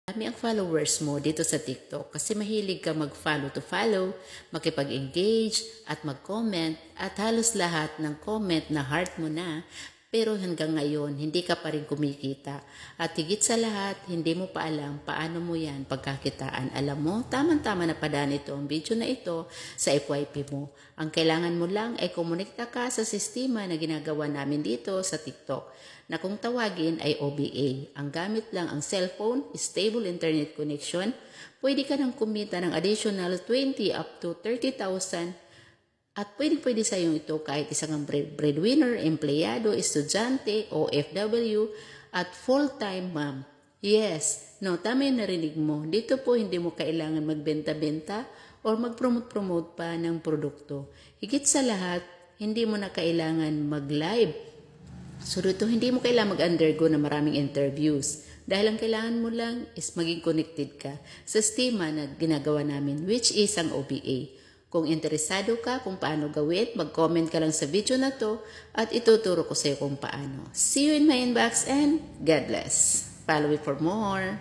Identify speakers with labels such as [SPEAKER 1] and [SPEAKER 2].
[SPEAKER 1] Dami ang followers mo dito sa TikTok kasi mahilig ka mag-follow to follow, makipag-engage at mag-comment at halos lahat ng comment na heart mo na pero hanggang ngayon hindi ka pa rin kumikita at higit sa lahat hindi mo pa alam paano mo yan pagkakitaan. Alam mo, tamang-tama na padaan ito ang video na ito sa FYP mo. Ang kailangan mo lang ay kumonekta ka sa sistema na ginagawa namin dito sa TikTok na kung tawagin ay OBA. Ang gamit lang ang cellphone, stable internet connection, pwede ka nang kumita ng additional 20 up to 30,000 at pwede sa iyo ito kahit isang breadwinner, empleyado, estudyante, OFW at full-time mom. Yes, no, tama yung narinig mo. Dito po hindi mo kailangan magbenta-benta or mag-promote-promote pa ng produkto. Higit sa lahat, hindi mo na kailangan mag-live. So dito, hindi mo kailangan mag-undergo na maraming interviews. Dahil ang kailangan mo lang is maging connected ka sa sistema na ginagawa namin, which is ang OBA. Kung interesado ka kung paano gawin, mag-comment ka lang sa video na to at ituturo ko sa iyo kung paano. See you in my inbox and God bless. Follow me for more.